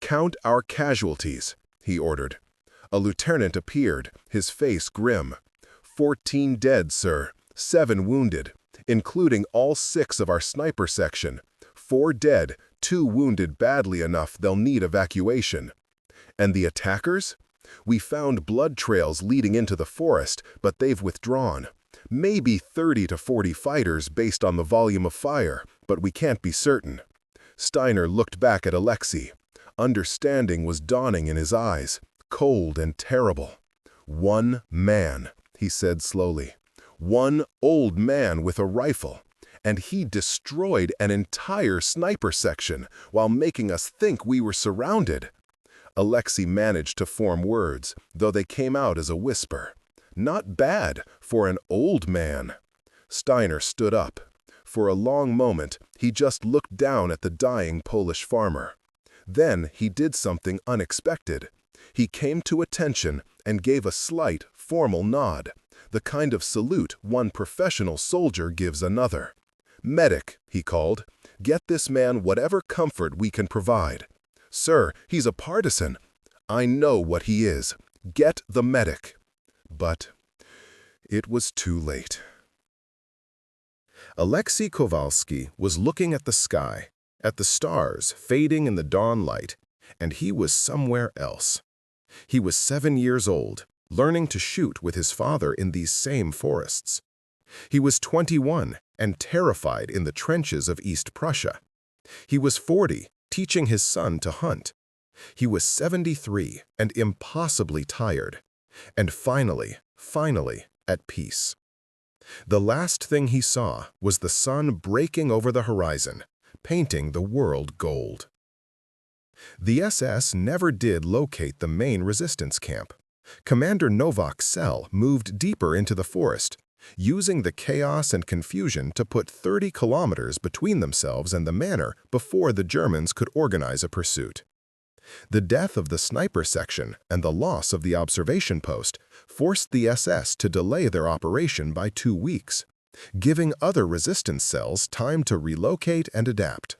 "Count our casualties," he ordered. A lieutenant appeared, his face grim. 14 dead, sir. 7 wounded, including all 6 of our sniper section. 4 dead, 2 wounded badly enough they'll need evacuation. And the attackers? We found blood trails leading into the forest, but they've withdrawn. Maybe 30 to 40 fighters based on the volume of fire, but we can't be certain. Steiner looked back at Alexei. Understanding was dawning in his eyes, cold and terrible. "One man," he said slowly. "One old man with a rifle. and he destroyed an entire sniper section while making us think we were surrounded. Alexei managed to form words, though they came out as a whisper. Not bad for an old man. Steiner stood up. For a long moment, he just looked down at the dying Polish farmer. Then he did something unexpected. He came to attention and gave a slight, formal nod, the kind of salute one professional soldier gives another. "Medic," he called. "Get this man whatever comfort we can provide." "Sir, he's a partisan." "I know what he is. Get the medic." But it was too late. Alexei Kowalski was looking at the sky, at the stars fading in the dawn light, and he was somewhere else. He was 7 years old, learning to shoot with his father in these same forests. He was 21 and terrified in the trenches of East Prussia. He was 40, teaching his son to hunt. He was 73 and impossibly tired. And finally, at peace. The last thing he saw was the sun breaking over the horizon, painting the world gold. The SS never did locate the main resistance camp. Commander Novak's cell moved deeper into the forest, using the chaos and confusion to put 30 kilometers between themselves and the manor before the Germans could organize a pursuit. The death of the sniper section and the loss of the observation post forced the SS to delay their operation by 2 weeks, giving other resistance cells time to relocate and adapt.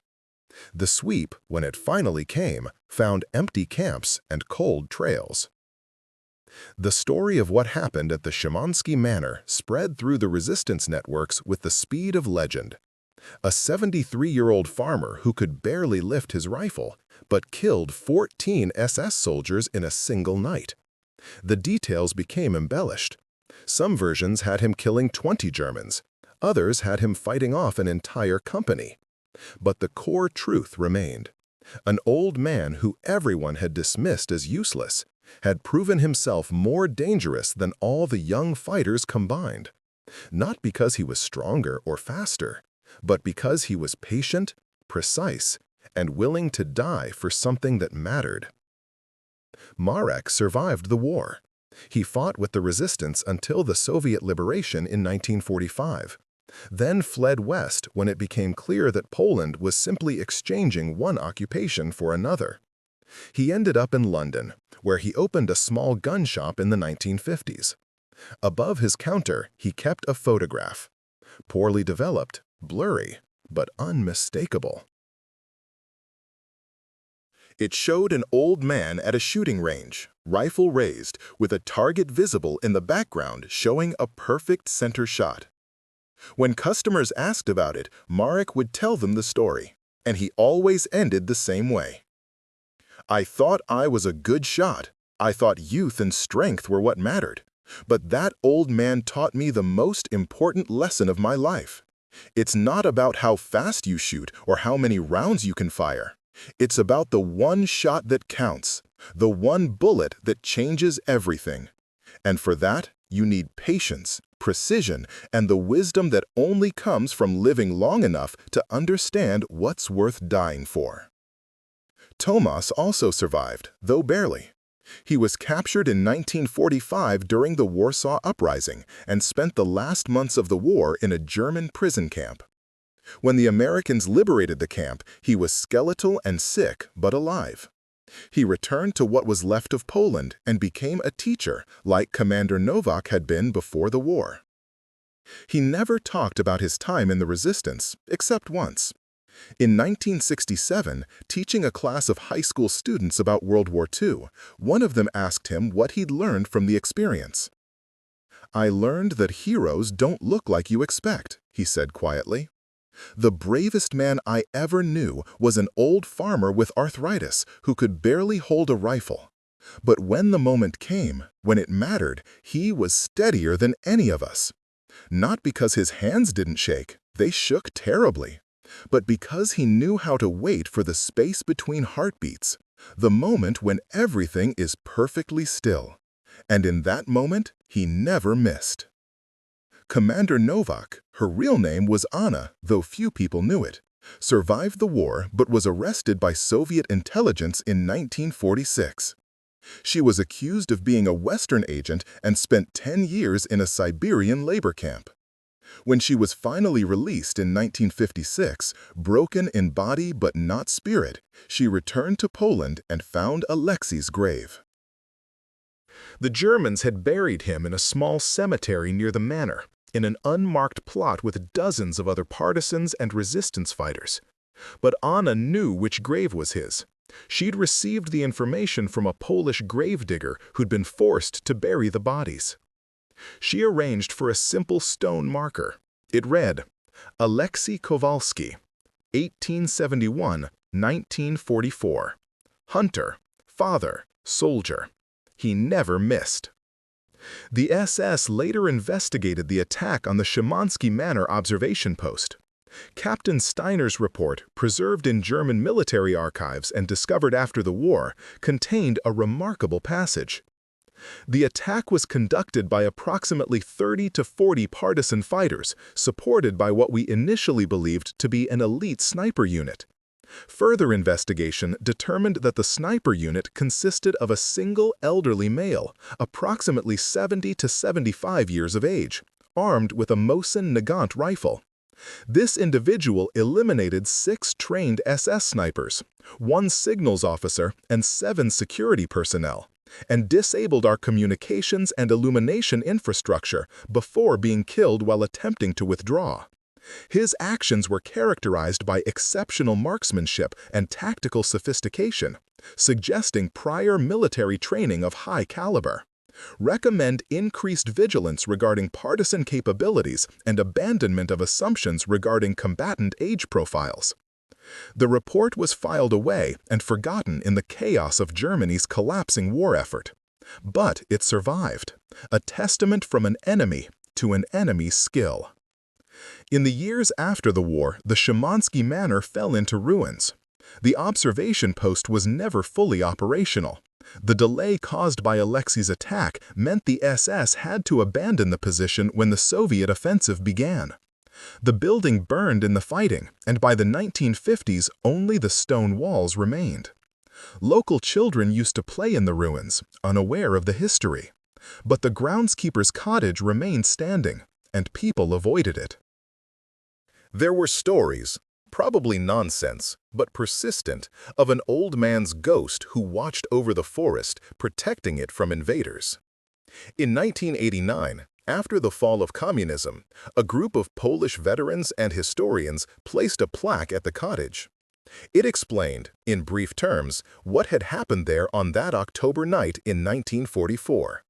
The sweep, when it finally came, found empty camps and cold trails. The story of what happened at the Szymanski Manor spread through the resistance networks with the speed of legend. A 73-year-old farmer who could barely lift his rifle, but killed 14 SS soldiers in a single night. The details became embellished. Some versions had him killing 20 Germans. Others had him fighting off an entire company. But the core truth remained. An old man who everyone had dismissed as useless had proven himself more dangerous than all the young fighters combined. Not because he was stronger or faster, but because he was patient, precise, and willing to die for something that mattered. Marek survived the war. He fought with the resistance until the Soviet liberation in 1945, then fled west when it became clear that Poland was simply exchanging one occupation for another. He ended up in London, where he opened a small gun shop in the 1950s. Above his counter, he kept a photograph. Poorly developed, blurry, but unmistakable. It showed an old man at a shooting range, rifle raised, with a target visible in the background showing a perfect center shot. When customers asked about it, Marek would tell them the story, and he always ended the same way. "I thought I was a good shot. I thought youth and strength were what mattered. But that old man taught me the most important lesson of my life. It's not about how fast you shoot or how many rounds you can fire. It's about the one shot that counts, the one bullet that changes everything. And for that, you need patience, precision, and the wisdom that only comes from living long enough to understand what's worth dying for." Tomas also survived, though barely. He was captured in 1945 during the Warsaw Uprising and spent the last months of the war in a German prison camp. When the Americans liberated the camp, he was skeletal and sick, but alive. He returned to what was left of Poland and became a teacher, like Commander Novak had been before the war. He never talked about his time in the resistance, except once. In 1967, teaching a class of high school students about World War II, one of them asked him what he'd learned from the experience. "I learned that heroes don't look like you expect," he said quietly. "The bravest man I ever knew was an old farmer with arthritis who could barely hold a rifle. But when the moment came, when it mattered, he was steadier than any of us. Not because his hands didn't shake, they shook terribly, but because he knew how to wait for the space between heartbeats, the moment when everything is perfectly still. And in that moment, he never missed." Commander Novak, her real name was Anna, though few people knew it, survived the war but was arrested by Soviet intelligence in 1946. She was accused of being a Western agent and spent 10 years in a Siberian labor camp. When she was finally released in 1956, broken in body but not spirit, she returned to Poland and found Alexei's grave. The Germans had buried him in a small cemetery near the manor, in an unmarked plot with dozens of other partisans and resistance fighters. But Anna knew which grave was his. She'd received the information from a Polish gravedigger who'd been forced to bury the bodies. She arranged for a simple stone marker. It read, Alexei Kowalski, 1871-1944. Hunter, father, soldier. He never missed. The SS later investigated the attack on the Szymanski Manor observation post. Captain Steiner's report, preserved in German military archives and discovered after the war, contained a remarkable passage. The attack was conducted by approximately 30 to 40 partisan fighters, supported by what we initially believed to be an elite sniper unit. Further investigation determined that the sniper unit consisted of a single elderly male, approximately 70 to 75 years of age, armed with a Mosin Nagant rifle. This individual eliminated 6 trained SS snipers, 1 signals officer, and 7 security personnel, and disabled our communications and illumination infrastructure before being killed while attempting to withdraw. His actions were characterized by exceptional marksmanship and tactical sophistication, suggesting prior military training of high caliber. Recommend increased vigilance regarding partisan capabilities and abandonment of assumptions regarding combatant age profiles. The report was filed away and forgotten in the chaos of Germany's collapsing war effort. But it survived, a testament from an enemy to an enemy's skill. In the years after the war, the Szymanski Manor fell into ruins. The observation post was never fully operational. The delay caused by Alexei's attack meant the SS had to abandon the position when the Soviet offensive began. The building burned in the fighting, and by the 1950s only the stone walls remained. Local children used to play in the ruins, unaware of the history. But the groundskeeper's cottage remained standing, and people avoided it. There were stories, probably nonsense, but persistent, of an old man's ghost who watched over the forest, protecting it from invaders. In 1989, after the fall of communism, a group of Polish veterans and historians placed a plaque at the cottage. It explained, in brief terms, what had happened there on that October night in 1944.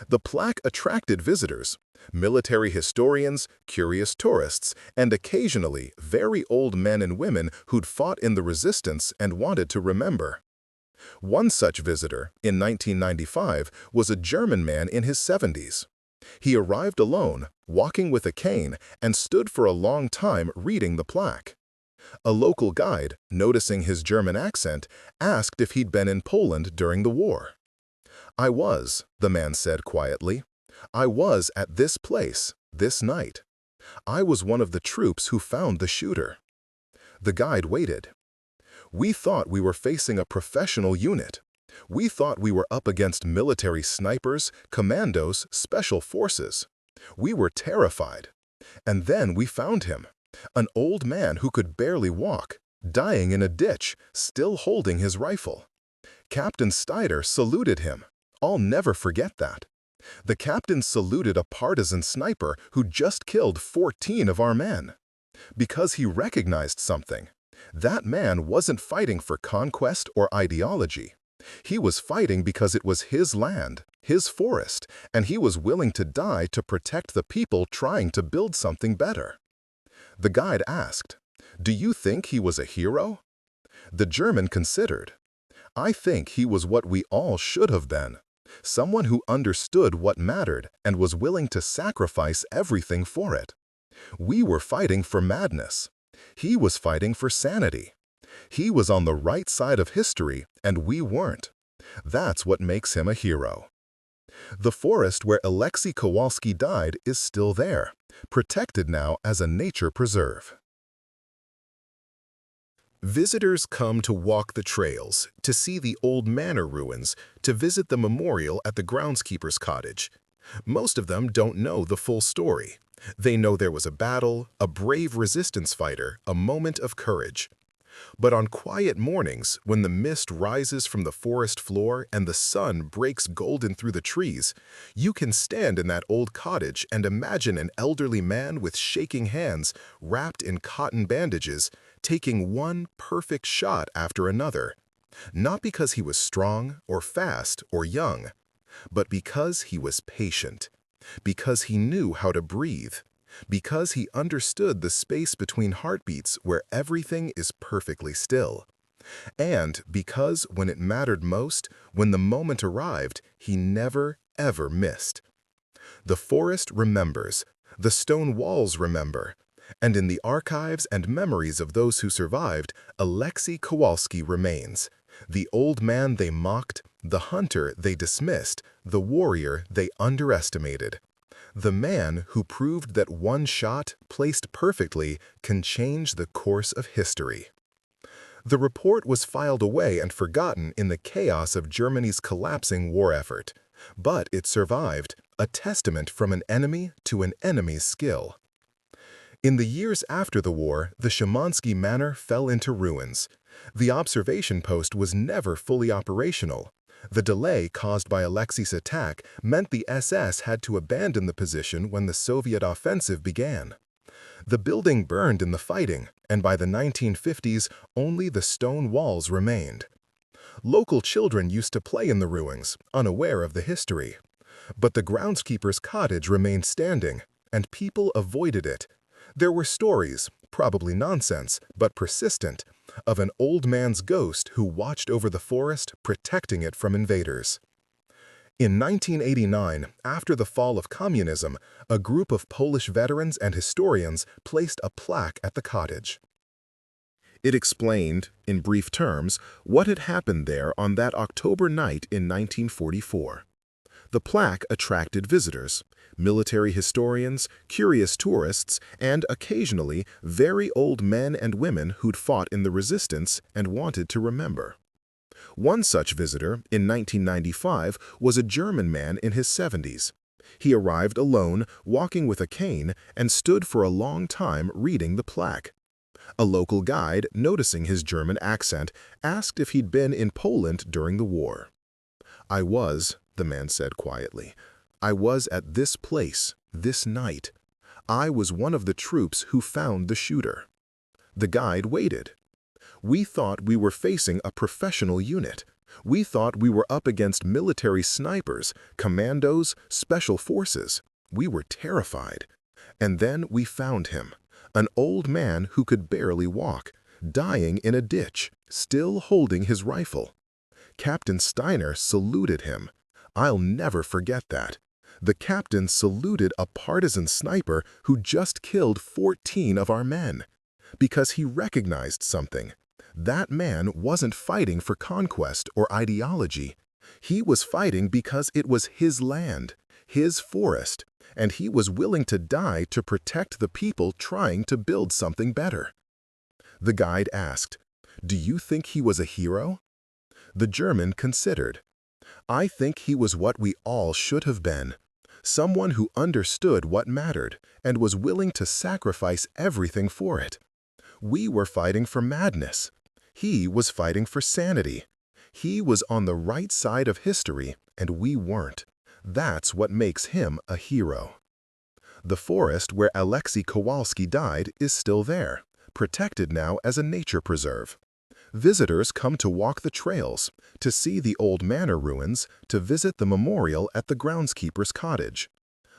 The plaque attracted visitors, military historians, curious tourists, and occasionally very old men and women who'd fought in the resistance and wanted to remember. One such visitor, in 1995, was a German man in his 70s. He arrived alone, walking with a cane, and stood for a long time reading the plaque. A local guide, noticing his German accent, asked if he'd been in Poland during the war. "I was," the man said quietly. "I was at this place, this night. I was one of the troops who found the shooter." The guide waited. "We thought we were facing a professional unit. We thought we were up against military snipers, commandos, special forces. We were terrified. And then we found him, an old man who could barely walk, dying in a ditch, still holding his rifle. Captain Steiner saluted him. I'll never forget that. The captain saluted a partisan sniper who just killed 14 of our men. Because he recognized something. That man wasn't fighting for conquest or ideology. He was fighting because it was his land, his forest, and he was willing to die to protect the people trying to build something better." The guide asked, "Do you think he was a hero?" The German considered. "I think he was what we all should have been. Someone who understood what mattered and was willing to sacrifice everything for it. We were fighting for madness. He was fighting for sanity. He was on the right side of history, and we weren't. That's what makes him a hero." The forest where Alexei Kowalski died is still there, protected now as a nature preserve. Visitors come to walk the trails, to see the old manor ruins, to visit the memorial at the groundskeeper's cottage. Most of them don't know the full story. They know there was a battle, a brave resistance fighter, a moment of courage. But on quiet mornings, when the mist rises from the forest floor and the sun breaks golden through the trees, you can stand in that old cottage and imagine an elderly man with shaking hands, wrapped in cotton bandages, taking one perfect shot after another. Not because he was strong or fast or young, but because he was patient, because he knew how to breathe, because he understood the space between heartbeats where everything is perfectly still. And because when it mattered most, when the moment arrived, he never, ever missed. The forest remembers, the stone walls remember, and in the archives and memories of those who survived, Alexei Kowalski remains, the old man they mocked, the hunter they dismissed, the warrior they underestimated. The man who proved that one shot, placed perfectly, can change the course of history. The report was filed away and forgotten in the chaos of Germany's collapsing war effort, but it survived, a testament from an enemy to an enemy's skill. In the years after the war, the Szymanski Manor fell into ruins. The observation post was never fully operational. The delay caused by Alexei's attack meant the SS had to abandon the position when the Soviet offensive began. The building burned in the fighting, and by the 1950s, only the stone walls remained. Local children used to play in the ruins, unaware of the history. But the groundskeeper's cottage remained standing, and people avoided it. There were stories, probably nonsense, but persistent, of an old man's ghost who watched over the forest, protecting it from invaders. In 1989, after the fall of communism, a group of Polish veterans and historians placed a plaque at the cottage. It explained, in brief terms, what had happened there on that October night in 1944. The plaque attracted visitors, military historians, curious tourists, and occasionally very old men and women who'd fought in the resistance and wanted to remember. One such visitor, in 1995, was a German man in his 70s. He arrived alone, walking with a cane, and stood for a long time reading the plaque. A local guide, noticing his German accent, asked if he'd been in Poland during the war. "I was," the man said quietly. "I was at this place, this night. I was one of the troops who found the shooter." The guide waited. "We thought we were facing a professional unit. We thought we were up against military snipers, commandos, special forces. We were terrified. And then we found him, an old man who could barely walk, dying in a ditch, still holding his rifle. Captain Steiner saluted him. I'll never forget that. The captain saluted a partisan sniper who just killed 14 of our men. Because he recognized something. That man wasn't fighting for conquest or ideology. He was fighting because it was his land, his forest, and he was willing to die to protect the people trying to build something better." The guide asked, "Do you think he was a hero?" The German considered. "I think he was what we all should have been. Someone who understood what mattered and was willing to sacrifice everything for it. We were fighting for madness. He was fighting for sanity. He was on the right side of history, and we weren't. That's what makes him a hero." The forest where Alexei Kowalski died is still there, protected now as a nature preserve. Visitors come to walk the trails, to see the old manor ruins, to visit the memorial at the groundskeeper's cottage.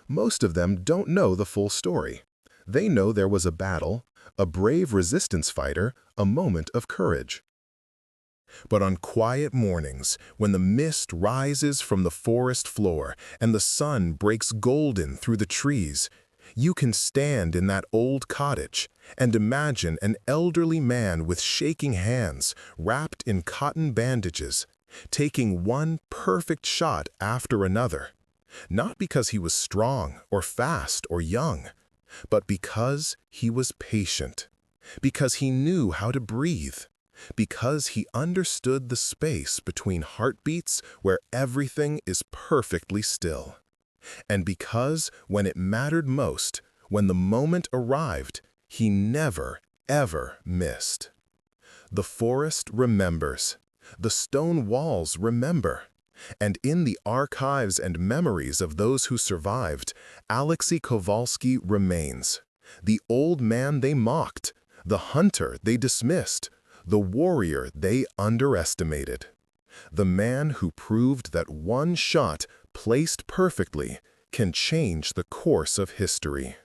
Most of them don't know the full story. They know there was a battle, a brave resistance fighter, a moment of courage. But on quiet mornings, when the mist rises from the forest floor and the sun breaks golden through the trees, you can stand in that old cottage and imagine an elderly man with shaking hands, wrapped in cotton bandages, taking one perfect shot after another. Not because he was strong or fast or young, but because he was patient, because he knew how to breathe, because he understood the space between heartbeats where everything is perfectly still. And because when it mattered most, when the moment arrived, he never, ever missed. The forest remembers. The stone walls remember. And in the archives and memories of those who survived, Alexei Kowalski remains. The old man they mocked, the hunter they dismissed, the warrior they underestimated. The man who proved that one shot, placed perfectly, can change the course of history.